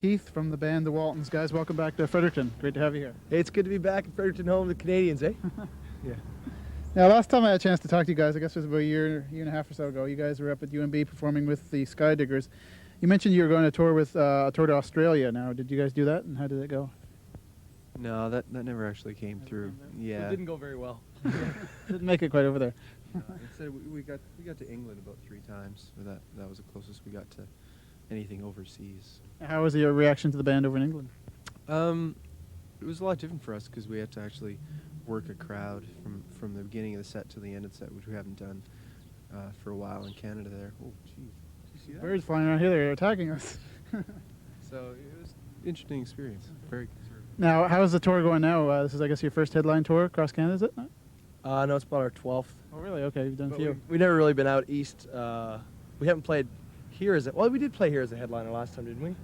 Keith from the band The Waltons. Guys, welcome back to Fredericton. Great to have you here. Hey, it's good to be back in Fredericton, home to the Canadians, eh? Yeah. Now, last time I had a chance to talk to you guys, I guess it was about a year and a half or so ago, you guys were up at UMB performing with the Skydiggers. You mentioned you were going to tour with a tour to Australia now. Did you guys do that, and how did it go? No, that never actually came through. Yeah. It didn't go very well. Didn't make it quite over there. Instead, we got to England about 3 times. So that was the closest we got to anything overseas. How was your reaction to the band over in England? It was a lot different for us because we had to actually work a crowd from the beginning of the set to the end of the set, which we haven't done for a while in Canada there. Oh, jeez. Did you see that? Birds flying around here, they're attacking us. So it was an interesting experience. Very conservative. Now, how's the tour going now? This is, I guess, your first headline tour across Canada, is it? No, it's about our 12th. Oh, really? Okay, you've done a few. We've never really been out east. We haven't played here as well, we did play here as a headliner last time, didn't we?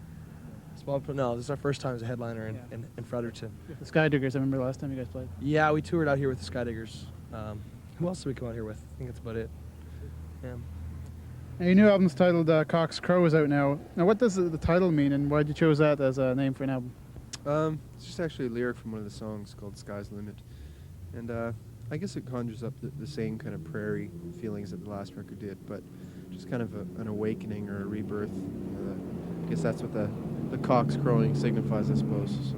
No, this is our first time as a headliner in Fredericton. The Skydiggers, I remember last time you guys played. Yeah, we toured out here with the Skydiggers. Who else did we come out here with? I think that's about it. Yeah. Now, your new album's titled Cock's Crow is out now. Now, what does the title mean, and why did you choose that as a name for an album? It's just actually a lyric from one of the songs called Sky's the Limit. And I guess it conjures up the same kind of prairie feelings that the last record did, but just kind of an awakening or a rebirth. I guess that's what the cock's crowing signifies, I suppose. So.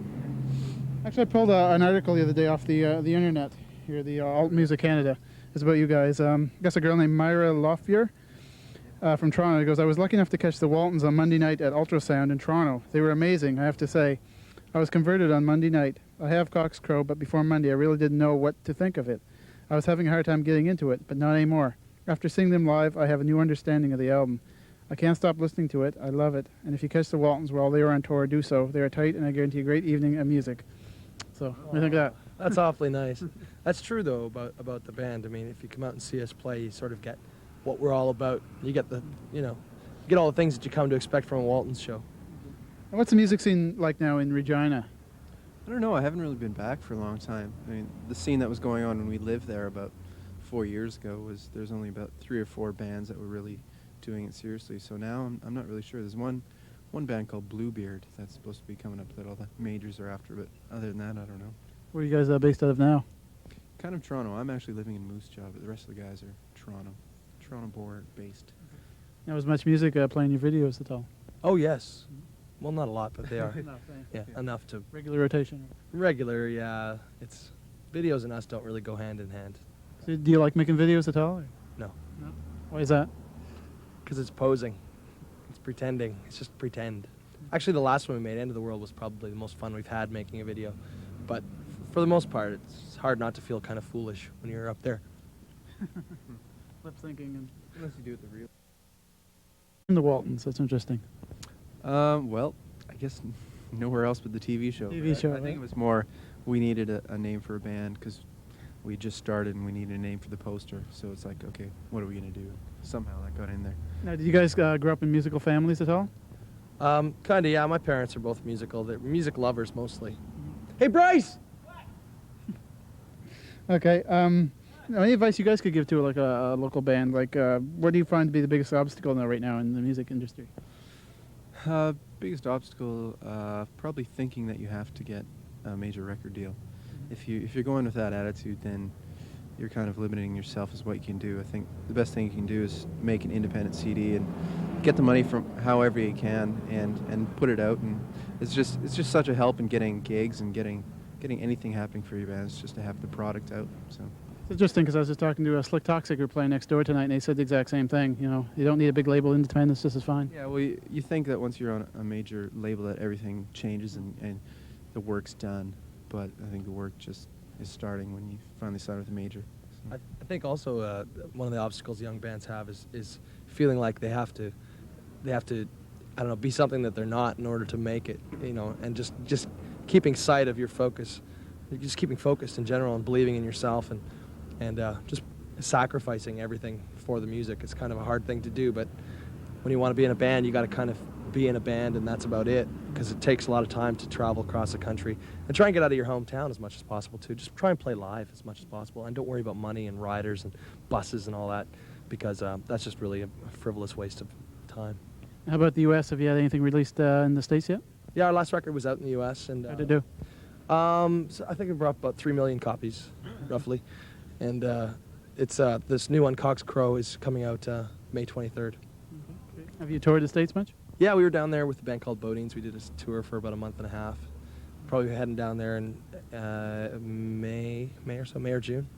Actually, I pulled an article the other day off the internet here, the Alt Music Canada. It's about you guys. I guess a girl named Myra Loffier from Toronto. It goes, I was lucky enough to catch the Waltons on Monday night at Ultrasound in Toronto. They were amazing, I have to say. I was converted on Monday night. I have Cock's Crow, but before Monday I really didn't know what to think of it. I was having a hard time getting into it, but not anymore. After seeing them live, I have a new understanding of the album. I can't stop listening to it. I love it. And if you catch the Waltons while they are on tour, do so. They are tight, and I guarantee a great evening of music. So, what do you think of that? That's awfully nice. That's true, though, about the band. I mean, if you come out and see us play, you sort of get what we're all about. You get you get all the things that you come to expect from a Waltons show. And what's the music scene like now in Regina? I don't know. I haven't really been back for a long time. I mean, the scene that was going on when we lived there about 4 years ago was there's only about 3 or 4 bands that were really doing it seriously. So now I'm not really sure. There's one band called Bluebeard that's supposed to be coming up that all the majors are after, but other than that, I don't know. Where are you guys based out of now? Kind of Toronto. I'm actually living in Moose Jaw, but the rest of the guys are Toronto based. Now, was much music playing your videos at all? Oh, yes. Well, not a lot, but they are. Enough, yeah, enough to... Regular rotation? Regular, yeah. It's videos and us don't really go hand in hand. So do you like making videos at all? Or? No. No? Why is that? Because it's posing. It's pretending. It's just pretend. Actually, the last one we made, End of the World, was probably the most fun we've had making a video. But for the most part, it's hard not to feel kind of foolish when you're up there. Lip syncing and... Unless you do it the real... The Waltons, that's interesting. Well, I guess nowhere else but the TV show. TV show, I think it was more we needed a name for a band because we just started and we needed a name for the poster. So it's like, okay, what are we going to do? Somehow that got in there. Now, did you guys grow up in musical families at all? Kind of, yeah. My parents are both musical. They're music lovers mostly. Hey, Bryce! Okay. Any advice you guys could give to like a local band? Like, what do you find to be the biggest obstacle right now in the music industry? Biggest obstacle, probably thinking that you have to get a major record deal. If you're going with that attitude, then you're kind of limiting yourself as what you can do. I think the best thing you can do is make an independent CD and get the money from however you can and put it out. And it's just such a help in getting gigs and getting anything happening for your bands just to have the product out. So. It's interesting because I was just talking to a Slick Toxic who are playing next door tonight, and they said the exact same thing. You know, you don't need a big label. Independence just is fine. Yeah, well, you think that once you're on a major label that everything changes and the work's done, but I think the work just is starting when you finally sign with a major. So. I think also one of the obstacles young bands have is feeling like they have to, I don't know, be something that they're not in order to make it. You know, and just keeping sight of your focus, just keeping focused in general and believing in yourself and just sacrificing everything for the music. It's kind of a hard thing to do, but when you want to be in a band, you got to kind of be in a band, and that's about it, because it takes a lot of time to travel across the country and try and get out of your hometown as much as possible too. Just try and play live as much as possible, and don't worry about money and riders and buses and all that, because that's just really a frivolous waste of time. How about the U.S.? Have you had anything released in the States yet? Yeah, our last record was out in the U.S. and How did it do? so I think we brought about 3 million copies, roughly, and it's this new one, Cox Crow, is coming out May 23rd. Have you toured the States much? Yeah, we were down there with a band called Bodines. We did a tour for about a month and a half. Probably heading down there in May or June.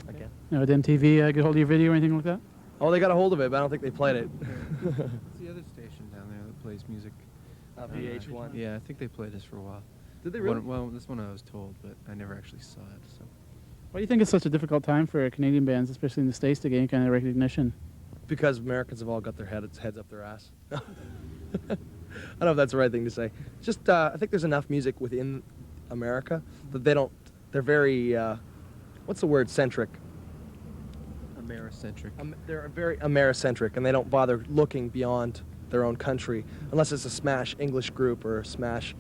Again. No, did MTV get hold of your video or anything like that? Oh, they got a hold of it, but I don't think they played it. What's the other station down there that plays music? VH1. Yeah, I think they played this for a while. Did they really? Well, this one I was told, but I never actually saw it. So. Why do you think it's such a difficult time for Canadian bands, especially in the States, to gain kind of recognition? Because Americans have all got their heads up their ass. I don't know if that's the right thing to say. Just I think there's enough music within America that they're very, what's the word, centric? Americentric. They're very Americentric, and they don't bother looking beyond their own country unless it's a smash English group or a smash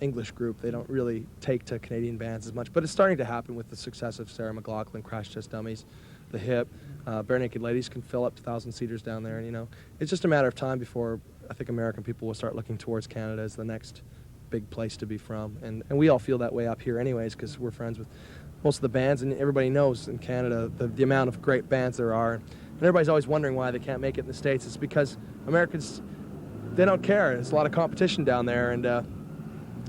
English group. They don't really take to Canadian bands as much, but it's starting to happen with the success of Sarah McLachlan, Crash Test Dummies, The Hip. Bare Naked Ladies can fill up to 1,000-seaters down there, and you know, it's just a matter of time before I think American people will start looking towards Canada as the next big place to be from, and we all feel that way up here anyways, because we're friends with most of the bands, and everybody knows in Canada the amount of great bands there are, and everybody's always wondering why they can't make it in the States. It's because Americans, they don't care. There's a lot of competition down there, and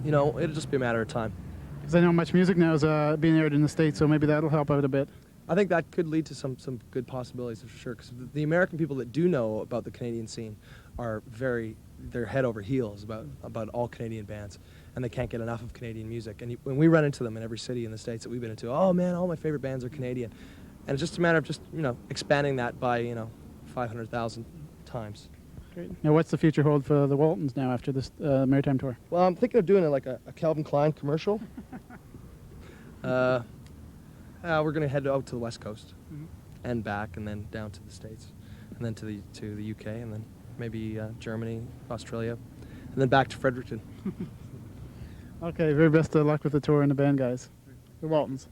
you know, it'll just be a matter of time. Because I know much music now is being aired in the States, so maybe that'll help out a bit. I think that could lead to some good possibilities for sure, because the American people that do know about the Canadian scene are they're head over heels about all Canadian bands, and they can't get enough of Canadian music. And when we run into them in every city in the States that we've been into, oh man, all my favorite bands are Canadian, and it's just a matter of just, you know, expanding that by, you know, 500,000 times. Great. Now, what's the future hold for the Waltons now after this Maritime tour? Well, I'm thinking of doing it like a Calvin Klein commercial. We're going to head out to the West Coast and back, and then down to the States, and then to the UK, and then maybe Germany, Australia, and then back to Fredericton. Okay, very best of luck with the tour and the band, guys. The Waltons.